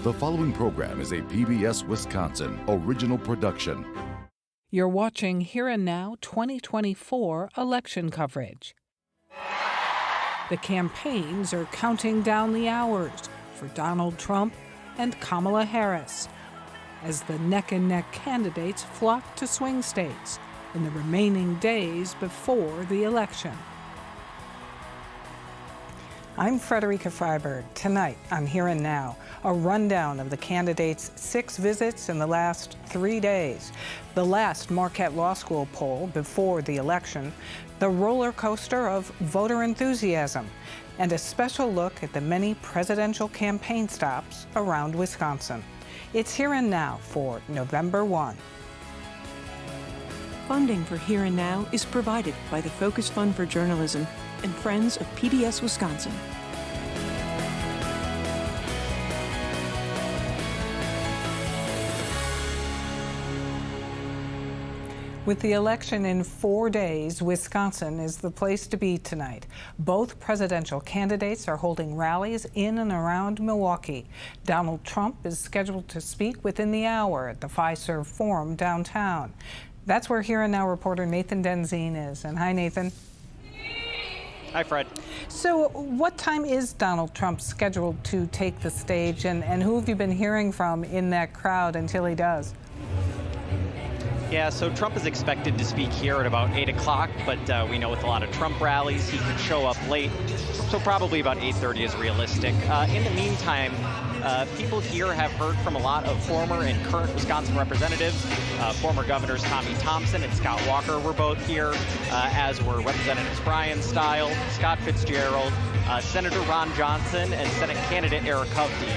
The following program is a PBS Wisconsin original production. You're watching Here and Now 2024 election coverage. The campaigns are counting down the hours for Donald Trump and Kamala Harris as the neck-and-neck candidates flock to swing states in the remaining days before the election. I'm Frederica Freiberg. Tonight on Here and Now, a rundown of the candidates' 6 visits in the last 3 days, the last Marquette Law School poll before the election, the roller coaster of voter enthusiasm, and a special look at the many presidential campaign stops around Wisconsin. It's Here and Now for November 1. Funding for Here and Now is provided by the Focus Fund for Journalism and Friends of PBS Wisconsin. With the election in 4 days, Wisconsin is the place to be tonight. Both presidential candidates are holding rallies in and around Milwaukee. Donald Trump is scheduled to speak within the hour at the Fiserv Forum downtown. That's where Here and Now reporter Nathan Denzine is. And hi, Nathan. Hi, Fred. So what time is Donald Trump scheduled to take the stage, and who have you been hearing from in that crowd until he does? Yeah, so Trump is expected to speak here at about 8 o'clock, but we know with a lot of Trump rallies, he could show up late, so probably about 8:30 is realistic. In the meantime, people here have heard from a lot of former and current Wisconsin representatives. Former governors Tommy Thompson and Scott Walker were both here, as were Representatives Brian Stile, Scott Fitzgerald, Senator Ron Johnson, and Senate candidate Eric Hovde.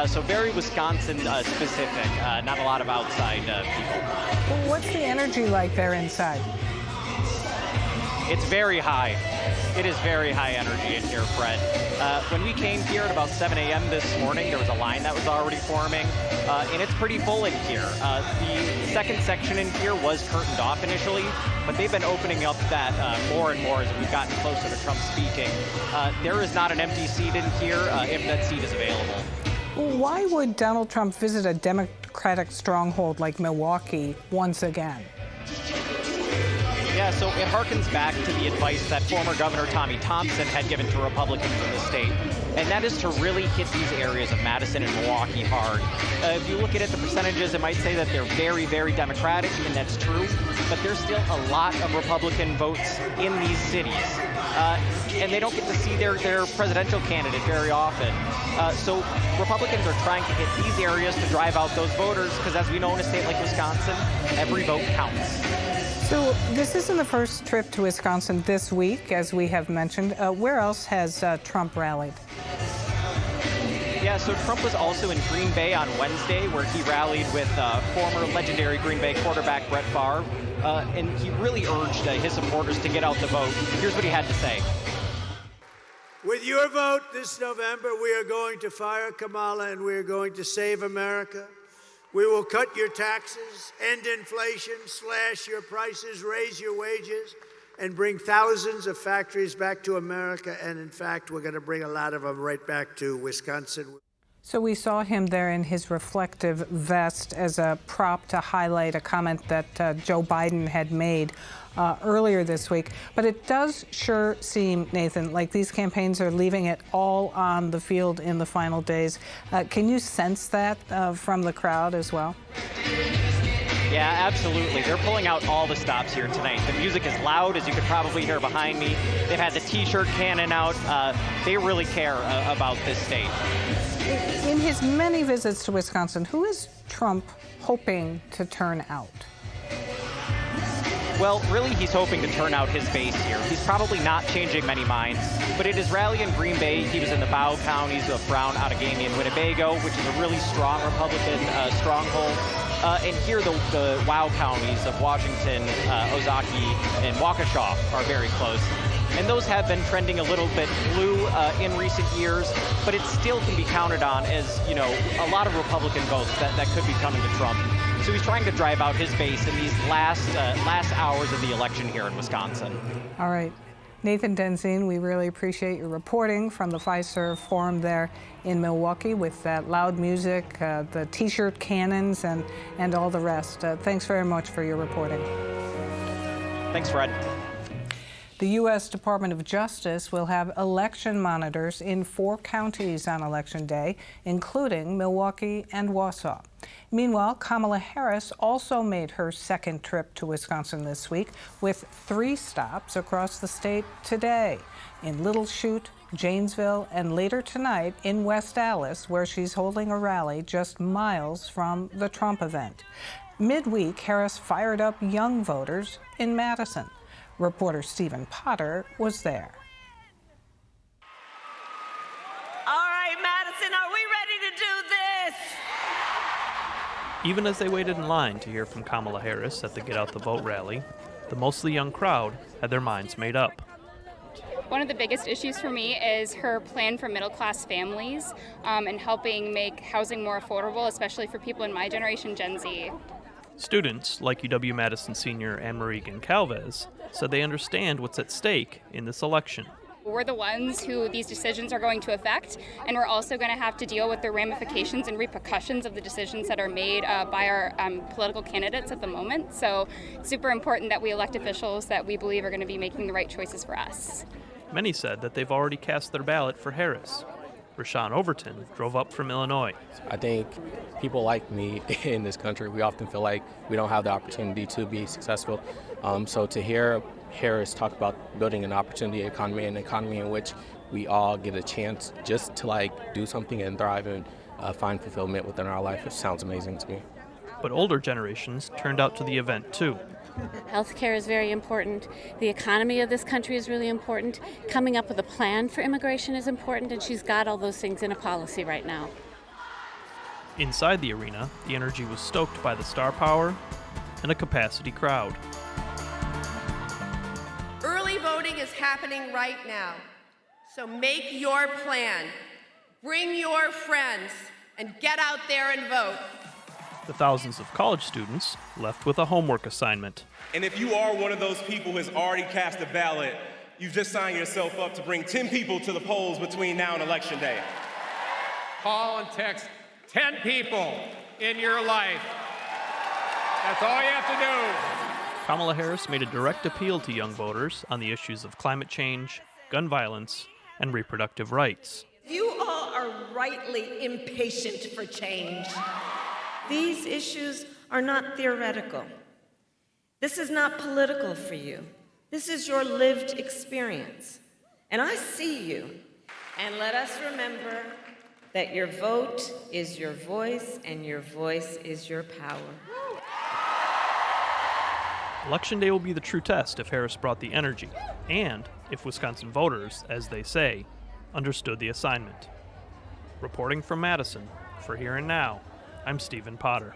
So very Wisconsin specific, not a lot of outside people. Well, what's the energy like there inside? It's very high. It is very high energy in here, Fred. When we came here at about 7 a.m. this morning, there was a line that was already forming, and it's pretty full in here. The second section in here was curtained off initially, but they've been opening up that more and more as we've gotten closer to Trump speaking. There is not an empty seat in here if that seat is available. Why would Donald Trump visit a Democratic stronghold like Milwaukee once again? Yeah, so it harkens back to the advice that former Governor Tommy Thompson had given to Republicans in the state, and that is to really hit these areas of Madison and Milwaukee hard. If you look at it, the percentages, it might say that they're very, very Democratic, and that's true, but there's still a lot of Republican votes in these cities, and they don't get to see their presidential candidate very often. So Republicans are trying to hit these areas to drive out those voters, because as we know in a state like Wisconsin, every vote counts. So this isn't the first trip to Wisconsin this week, as we have mentioned. Where else has Trump rallied? Yeah, so Trump was also in Green Bay on Wednesday, where he rallied with former legendary Green Bay quarterback Brett Favre, and he really urged his supporters to get out the vote. Here's what he had to say. With your vote this November, we are going to fire Kamala and we are going to save America. We will cut your taxes, end inflation, slash your prices, raise your wages, and bring thousands of factories back to America. And in fact, we're going to bring a lot of them right back to Wisconsin. So we saw him there in his reflective vest as a prop to highlight a comment that Joe Biden had made earlier this week. But it does sure seem, Nathan, like these campaigns are leaving it all on the field in the final days. Can you sense that from the crowd as well? Yeah, absolutely. They're pulling out all the stops here tonight. The music is loud, as you could probably hear behind me. They've had the T-shirt cannon out. They really care about this state. In his many visits to Wisconsin, who is Trump hoping to turn out? Well, really, he's hoping to turn out his base here. He's probably not changing many minds, but at his rally in Green Bay, he was in the Bow counties of Brown, Outagamie, and Winnebago, which is a really strong Republican stronghold. And here, the WOW counties of Washington, Ozaukee, and Waukesha are very close. And those have been trending a little bit blue in recent years, but it still can be counted on as, you know, a lot of Republican votes that could be coming to Trump. So he's trying to drive out his base in these last hours of the election here in Wisconsin. All right. Nathan Denzine, we really appreciate your reporting from the Fiserv Forum there in Milwaukee with that loud music, the T-shirt cannons, and all the rest. Thanks very much for your reporting. Thanks, Fred. The U.S. Department of Justice will have election monitors in 4 counties on Election Day, including Milwaukee and Wausau. Meanwhile, Kamala Harris also made her second trip to Wisconsin this week with 3 stops across the state today in Little Chute, Janesville, and later tonight in West Allis, where she's holding a rally just miles from the Trump event. Midweek, Harris fired up young voters in Madison. Reporter Stephen Potter was there. All right, Madison, are we ready to do this? Even as they waited in line to hear from Kamala Harris at the Get Out the Vote rally, the mostly young crowd had their minds made up. One of the biggest issues for me is her plan for middle-class families and helping make housing more affordable, especially for people in my generation, Gen Z. Students, like UW-Madison senior Anne-Marie Goncalves, said they understand what's at stake in this election. We're the ones who these decisions are going to affect, and we're also going to have to deal with the ramifications and repercussions of the decisions that are made by our political candidates at the moment. So it's super important that we elect officials that we believe are going to be making the right choices for us. Many said that they've already cast their ballot for Harris. Rashawn Overton drove up from Illinois. I think people like me in this country, we often feel like we don't have the opportunity to be successful. So to hear Harris talk about building an opportunity economy, an economy in which we all get a chance just to do something and thrive and find fulfillment within our life, it sounds amazing to me. But older generations turned out to the event too. Healthcare is very important. The economy of this country is really important. Coming up with a plan for immigration is important, and she's got all those things in a policy right now. Inside the arena, the energy was stoked by the star power and a capacity crowd. Early voting is happening right now. So make your plan. Bring your friends and get out there and vote. The thousands of college students left with a homework assignment. And if you are one of those people who has already cast a ballot, you've just signed yourself up to bring 10 people to the polls between now and Election Day. Call and text 10 people in your life. That's all you have to do. Kamala Harris made a direct appeal to young voters on the issues of climate change, gun violence, and reproductive rights. You all are rightly impatient for change. These issues are not theoretical. This is not political for you. This is your lived experience. And I see you. And let us remember that your vote is your voice, and your voice is your power. Election Day will be the true test if Harris brought the energy, and if Wisconsin voters, as they say, understood the assignment. Reporting from Madison, for Here and Now, I'm Stephen Potter.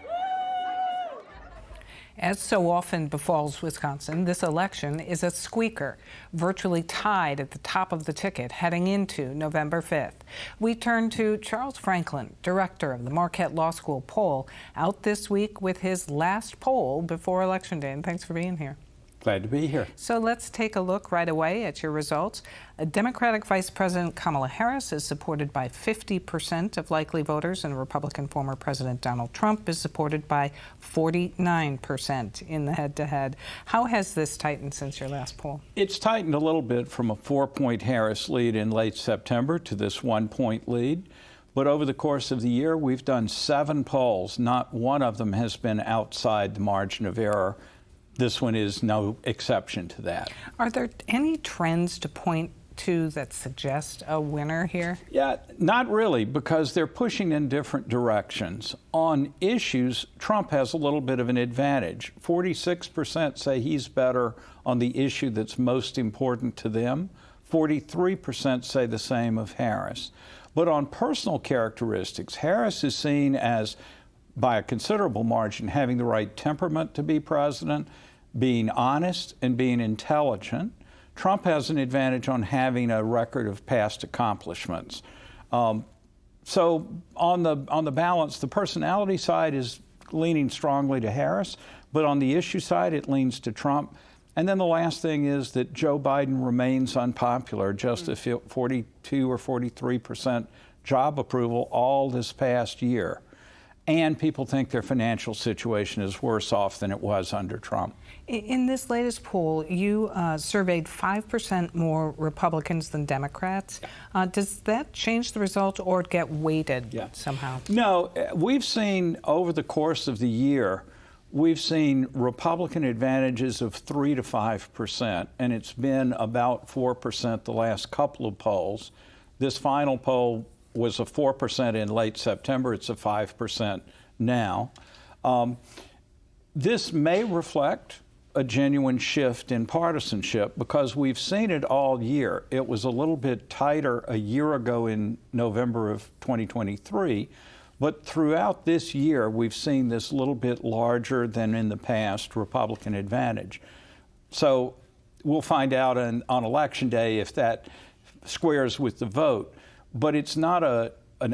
As so often befalls Wisconsin, this election is a squeaker, virtually tied at the top of the ticket heading into November 5th. We turn to Charles Franklin, director of the Marquette Law School poll, out this week with his last poll before Election Day. And thanks for being here. Glad to be here. So let's take a look right away at your results. Democratic Vice President Kamala Harris is supported by 50% of likely voters, and Republican former President Donald Trump is supported by 49% in the head-to-head. How has this tightened since your last poll? It's tightened a little bit from a 4-point Harris lead in late September to this 1-point lead. But over the course of the year, we've done 7 polls. Not one of them has been outside the margin of error. This one is no exception to that. Are there any trends to point to that suggest a winner here? Yeah, not really, because they're pushing in different directions. On issues, Trump has a little bit of an advantage. 46% say he's better on the issue that's most important to them. 43% say the same of Harris. But on personal characteristics, Harris is seen as, by a considerable margin, having the right temperament to be president, being honest, and being intelligent. Trump has an advantage on having a record of past accomplishments. So on the balance, the personality side is leaning strongly to Harris, but on the issue side, it leans to Trump. And then the last thing is that Joe Biden remains unpopular, just a 42 or 43% job approval all this past year. And people think their financial situation is worse off than it was under Trump. In this latest poll, you surveyed 5% more Republicans than Democrats. Does that change the result or get weighted somehow? No, we've seen over the course of the year, we've seen Republican advantages of 3 to 5%, and it's been about 4% the last couple of polls. This final poll was a 4% in late September. It's a 5% now. This may reflect a genuine shift in partisanship because we've seen it all year. It was a little bit tighter a year ago in November of 2023, but throughout this year, we've seen this little bit larger than in the past Republican advantage. So we'll find out on Election Day if that squares with the vote. But it's not an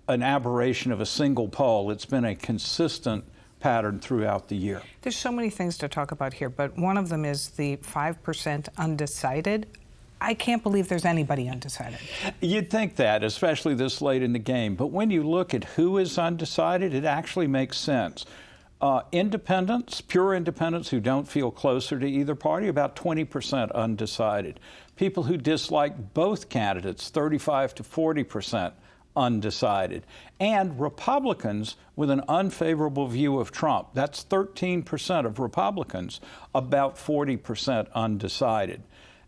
aberration of a single poll. It's been a consistent pattern throughout the year. There's so many things to talk about here, but one of them is the 5% undecided. I can't believe there's anybody undecided. You'd think that, especially this late in the game. But when you look at who is undecided, it actually makes sense. Independents, pure independents who don't feel closer to either party, about 20% undecided. People who dislike both candidates, 35 to 40% undecided. And Republicans with an unfavorable view of Trump, that's 13% of Republicans, about 40% undecided.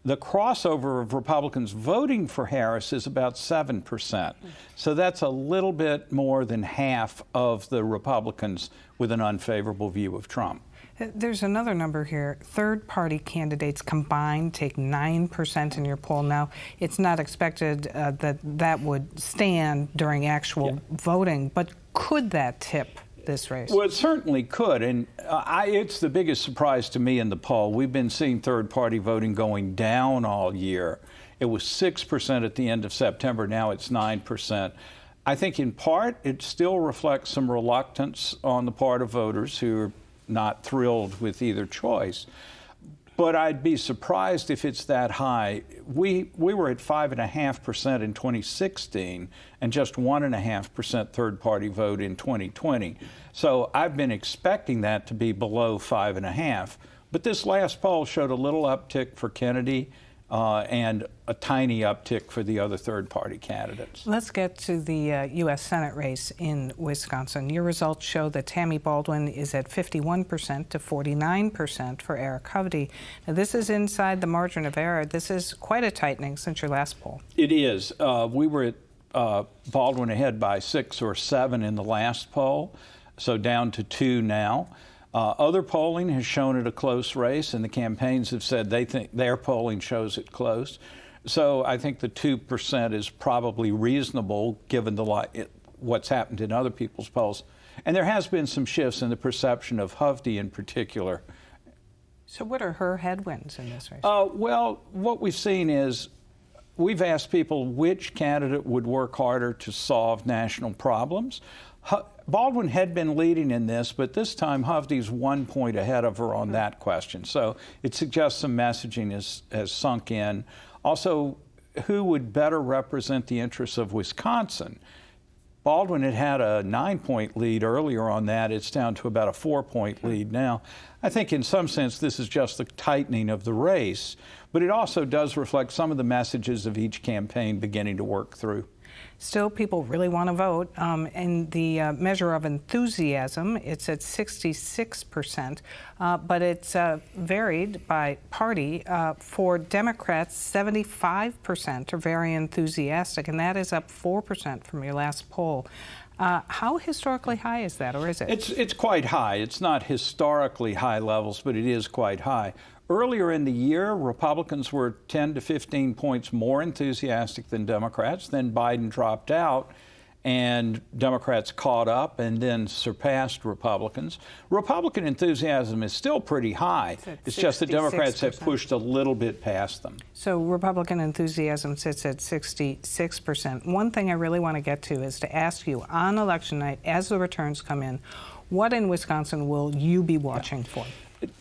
The crossover of Republicans voting for Harris is about 7%. So that's a little bit more than half of the Republicans with an unfavorable view of Trump. There's another number here. Third-party candidates combined take 9% in your poll. Now, it's not expected that that would stand during actual voting, but could that tip this race? Well, it certainly could, and it's the biggest surprise to me in the poll. We've been seeing third-party voting going down all year. It was 6% at the end of September. Now it's 9%. I think in part it still reflects some reluctance on the part of voters who are not thrilled with either choice. But I'd be surprised if it's that high. We were at 5.5% in 2016 and just 1.5% third-party vote in 2020. So I've been expecting that to be below 5.5. But this last poll showed a little uptick for Kennedy and a tiny uptick for the other third-party candidates. Let's get to the U.S. Senate race in Wisconsin. Your results show that Tammy Baldwin is at 51% to 49% for Eric Hovde. Now, this is inside the margin of error. This is quite a tightening since your last poll. It is. We were at Baldwin ahead by 6 or 7 in the last poll, so down to 2 now. Other polling has shown it a close race, and the campaigns have said they think their polling shows it close. So I think the 2% is probably reasonable given what's happened in other people's polls. And there has been some shifts in the perception of Hovde in particular. So what are her headwinds in this race? Well, what we've seen is we've asked people which candidate would work harder to solve national problems. Baldwin had been leading in this, but this time Hovde's 1 point ahead of her on that question. So it suggests some messaging has sunk in. Also, who would better represent the interests of Wisconsin? Baldwin had a 9-point lead earlier on that. It's down to about a 4-point lead now. I think in some sense this is just the tightening of the race, but it also does reflect some of the messages of each campaign beginning to work through. Still, people really want to vote. In the measure of enthusiasm, it's at 66%, but it's varied by party. For Democrats, 75% are very enthusiastic, and that is up 4% from your last poll. How historically high is that, or is it? It's quite high. It's not historically high levels, but it is quite high. Earlier in the year, Republicans were 10 to 15 points more enthusiastic than Democrats. Then Biden dropped out, and Democrats caught up and then surpassed Republicans. Republican enthusiasm is still pretty high. It's just that Democrats have pushed a little bit past them. So Republican enthusiasm sits at 66%. One thing I really want to get to is to ask you, on election night, as the returns come in, what in Wisconsin will you be watching for?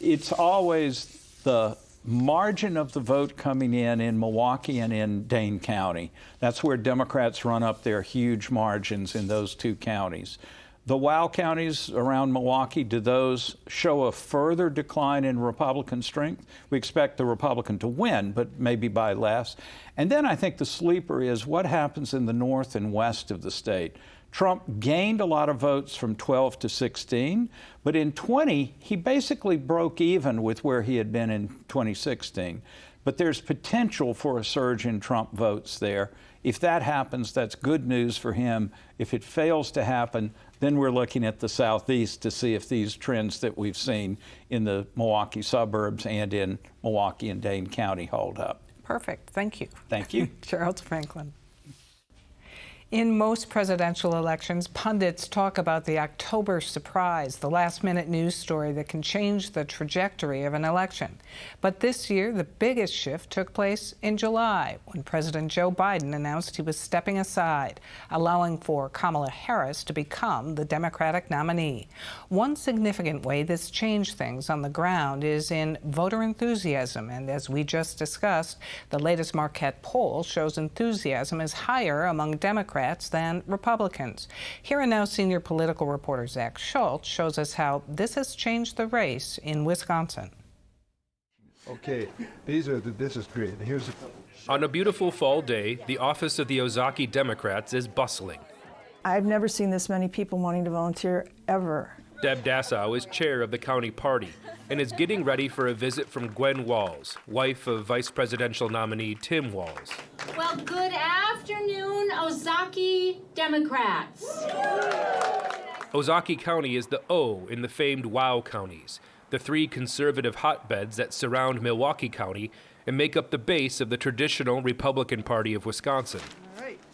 It's always the margin of the vote coming in Milwaukee and in Dane County. That's where Democrats run up their huge margins in those two counties. The WOW counties around Milwaukee, do those show a further decline in Republican strength? We expect the Republican to win, but maybe by less. And then I think the sleeper is what happens in the north and west of the state. Trump gained a lot of votes from 12 to 16, but in 20, he basically broke even with where he had been in 2016. But there's potential for a surge in Trump votes there. If that happens, that's good news for him. If it fails to happen, then we're looking at the Southeast to see if these trends that we've seen in the Milwaukee suburbs and in Milwaukee and Dane County hold up. Perfect. Thank you. Thank you. Charles Franklin. In most presidential elections, pundits talk about the October surprise, the last-minute news story that can change the trajectory of an election. But this year, the biggest shift took place in July, when President Joe Biden announced he was stepping aside, allowing for Kamala Harris to become the Democratic nominee. One significant way this changed things on the ground is in voter enthusiasm, and as we just discussed, the latest Marquette poll shows enthusiasm is higher among Democrats than Republicans. Here and Now senior political reporter Zach Schultz shows us how this has changed the race in Wisconsin. Okay, this is great. On a beautiful fall day, the office of the Ozaukee Democrats is bustling. I've never seen this many people wanting to volunteer ever. Deb Dassow is chair of the county party and is getting ready for a visit from Gwen Walls, wife of vice presidential nominee Tim Walls. Well, good afternoon, Ozaukee Democrats. Ozaukee County is the O in the famed WOW counties, the three conservative hotbeds that surround Milwaukee County and make up the base of the traditional Republican Party of Wisconsin.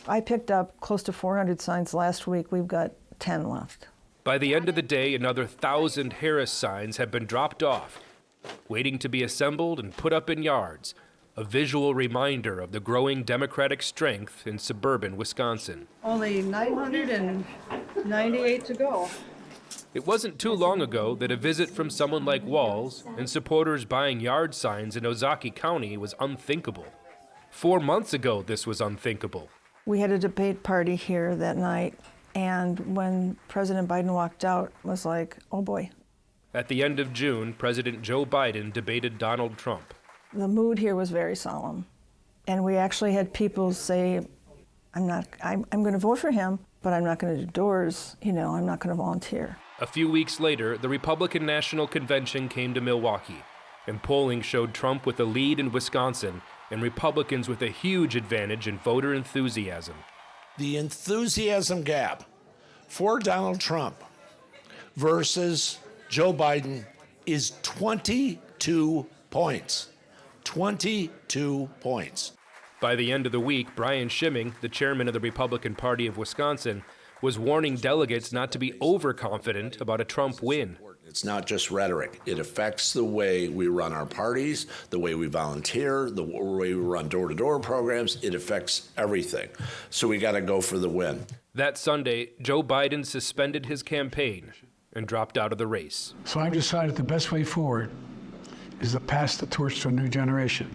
I picked up close to 400 signs last week. We've got 10 left. By the end of the day, another 1,000 Harris signs have been dropped off, waiting to be assembled and put up in yards, a visual reminder of the growing Democratic strength in suburban Wisconsin. Only 998 to go. It wasn't too long ago that a visit from someone like Walls and supporters buying yard signs in Ozaukee County was unthinkable. 4 months ago, this was unthinkable. We had a debate party here that night, and when President Biden walked out, it was like, oh boy. At the end of June, President Joe Biden debated Donald Trump. The mood here was very solemn. And we actually had people say, I'm going to vote for him, but I'm not going to do doors, I'm not going to volunteer. A few weeks later, the Republican National Convention came to Milwaukee, and polling showed Trump with a lead in Wisconsin and Republicans with a huge advantage in voter enthusiasm. The enthusiasm gap for Donald Trump versus Joe Biden is 22 points. 22 points. By the end of the week, Brian Schimming, the chairman of the Republican Party of Wisconsin, was warning delegates not to be overconfident about a Trump win. It's not just rhetoric. It affects the way we run our parties, the way we volunteer, the way we run door-to-door programs. It affects everything. So we got to go for the win. That Sunday, Joe Biden suspended his campaign and dropped out of the race. So I've decided the best way forward is to pass the torch to a new generation.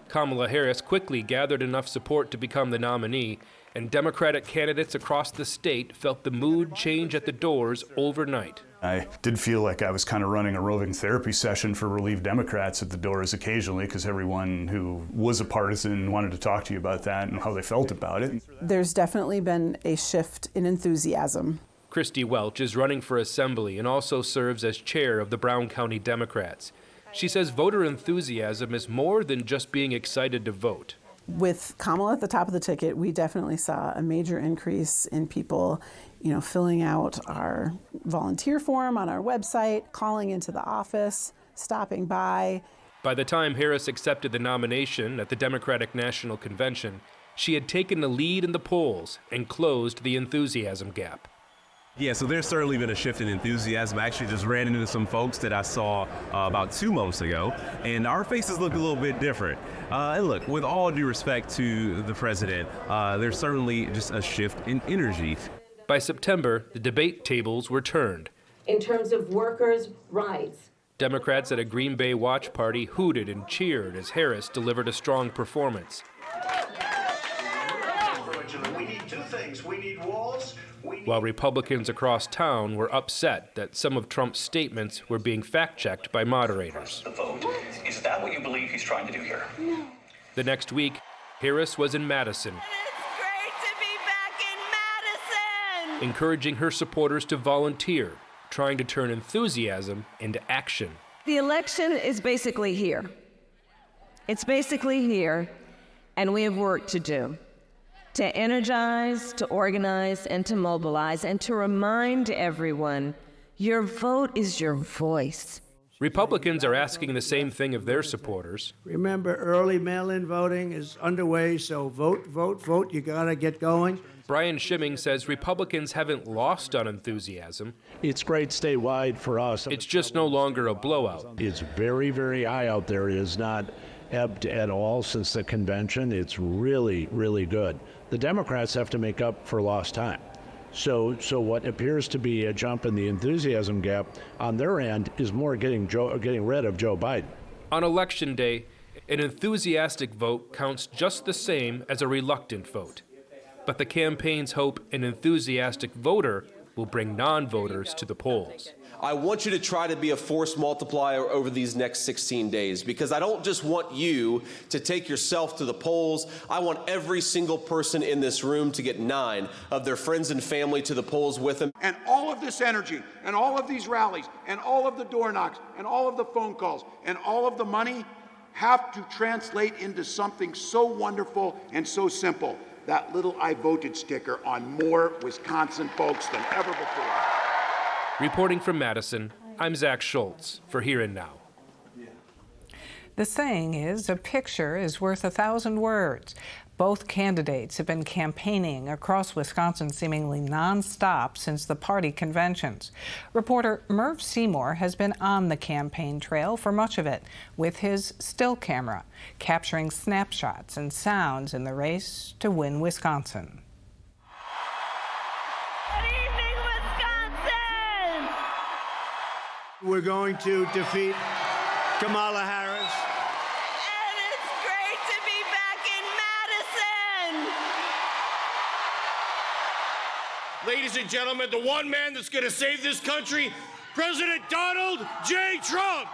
Kamala Harris quickly gathered enough support to become the nominee, and Democratic candidates across the state felt the mood change at the doors overnight. I did feel like I was kind of running a roving therapy session for Relieved Democrats at the doors occasionally, because everyone who was a partisan wanted to talk to you about that and how they felt about it. There's definitely been a shift in enthusiasm. Christy Welch is running for assembly and also serves as chair of the Brown County Democrats. She says voter enthusiasm is more than just being excited to vote. With Kamala at the top of the ticket, we definitely saw a major increase in people, filling out our volunteer form on our website, calling into the office, stopping by. By the time Harris accepted the nomination at the Democratic National Convention, she had taken the lead in the polls and closed the enthusiasm gap. Yeah, so there's certainly been a shift in enthusiasm. I actually just ran into some folks that I saw about 2 months ago, and our faces look a little bit different. And look, with all due respect to the president, there's certainly just a shift in energy. By September, the debate tables were turned. In terms of workers' rights, Democrats at a Green Bay watch party hooted and cheered as Harris delivered a strong performance. We need two things. We need walls. While Republicans across town were upset that some of Trump's statements were being fact-checked by moderators. The vote. Is that what you believe he's trying to do here? No. The next week, Harris was in Madison, encouraging her supporters to volunteer, trying to turn enthusiasm into action. The election is basically here. It's basically here, and we have work to do. To energize, to organize, and to mobilize, and to remind everyone, your vote is your voice. Republicans are asking the same thing of their supporters. Remember, early mail-in voting is underway, so vote, vote, vote. You gotta get going. Brian Schimming says Republicans haven't lost on enthusiasm. It's great statewide for us. It's just no longer a blowout. It's very, very high out there. It has not ebbed at all since the convention. It's really, really good. The Democrats have to make up for lost time. So what appears to be a jump in the enthusiasm gap on their end is more getting rid of Joe Biden. On Election Day, an enthusiastic vote counts just the same as a reluctant vote. But the campaigns hope an enthusiastic voter will bring non-voters to the polls. I want you to try to be a force multiplier over these next 16 days, because I don't just want you to take yourself to the polls. I want every single person in this room to get 9 of their friends and family to the polls with them. And all of this energy and all of these rallies and all of the door knocks and all of the phone calls and all of the money have to translate into something so wonderful and so simple. That little I voted sticker on more Wisconsin folks than ever before. Reporting from Madison, I'm Zach Schultz for Here and Now. The saying is, a picture is worth 1,000 words. Both candidates have been campaigning across Wisconsin seemingly nonstop since the party conventions. Reporter Merv Seymour has been on the campaign trail for much of it with his still camera, capturing snapshots and sounds in the race to win Wisconsin. We're going to defeat Kamala Harris. And it's great to be back in Madison. Ladies and gentlemen, the one man that's going to save this country, President Donald J. Trump.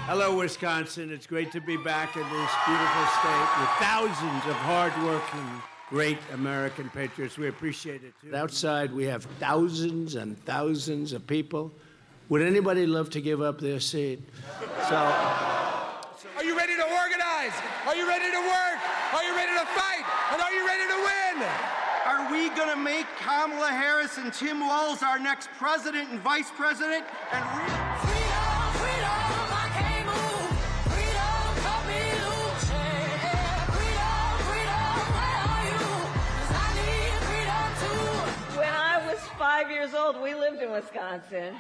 Hello, Wisconsin. It's great to be back in this beautiful state with thousands of hardworking, great American patriots. We appreciate it, too. Outside, we have thousands and thousands of people. Would anybody love to give up their seat? Are you ready to organize? Are you ready to work? Are you ready to fight? And are you ready to win? Are we going to make Kamala Harris and Tim Walz our next president and vice president? When I was 5 years old, we lived in Wisconsin.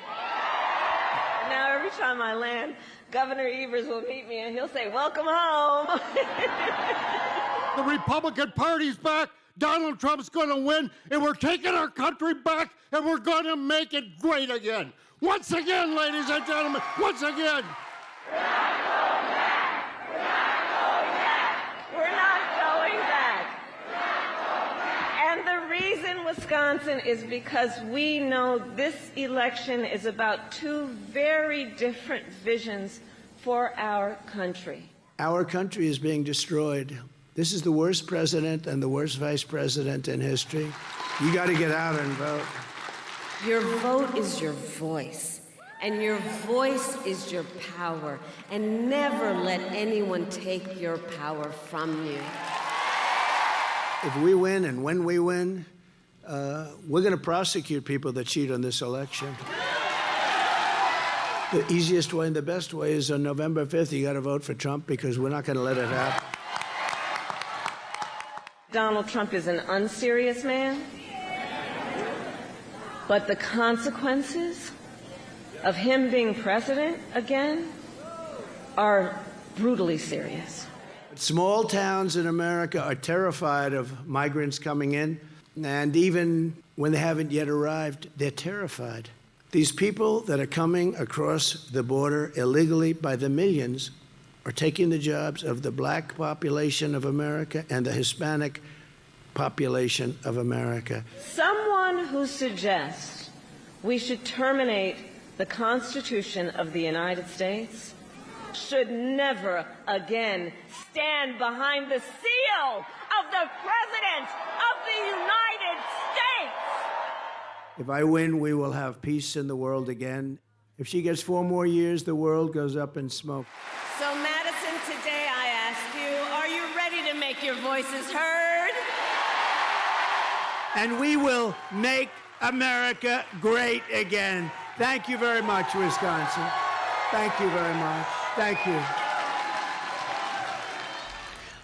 Now every time I land, Governor Evers will meet me and he'll say, "Welcome home." The Republican Party's back. Donald Trump's going to win, and we're taking our country back, and we're going to make it great again. Once again, ladies and gentlemen, once again. We're not going back. And the reason Wisconsin is because we know this election is about two very different visions for our country. Our country is being destroyed. This is the worst president and the worst vice president in history. You got to get out and vote. Your vote is your voice, and your voice is your power, and never let anyone take your power from you. If we win and when we win, we're going to prosecute people that cheat on this election. The easiest way and the best way is on November 5th, you got to vote for Trump, because we're not going to let it happen. Donald Trump is an unserious man, but the consequences of him being president again are brutally serious. Small towns in America are terrified of migrants coming in, and even when they haven't yet arrived, they're terrified. These people that are coming across the border illegally by the millions are taking the jobs of the black population of America and the Hispanic population of America. Someone who suggests we should terminate the Constitution of the United States should never again stand behind the seal of the President of the United States. If I win, we will have peace in the world again. If she gets 4 more years, the world goes up in smoke. So, Madison, today I ask you, are you ready to make your voices heard? And we will make America great again. Thank you very much, Wisconsin. Thank you very much. Thank you.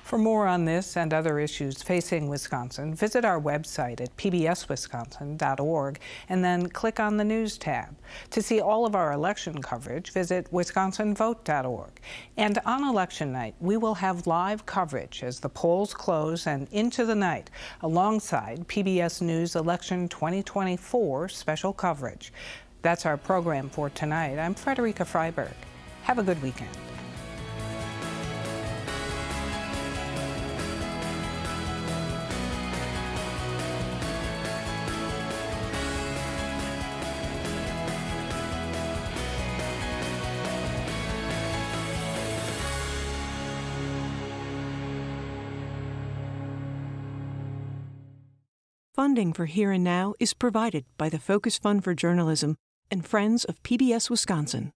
For more on this and other issues facing Wisconsin, visit our website at pbswisconsin.org and then click on the News tab. To see all of our election coverage, visit wisconsinvote.org. And on election night, we will have live coverage as the polls close and into the night, alongside PBS News Election 2024 special coverage. That's our program for tonight. I'm Frederica Freiberg. Have a good weekend. Funding for Here and Now is provided by the Focus Fund for Journalism and Friends of PBS Wisconsin.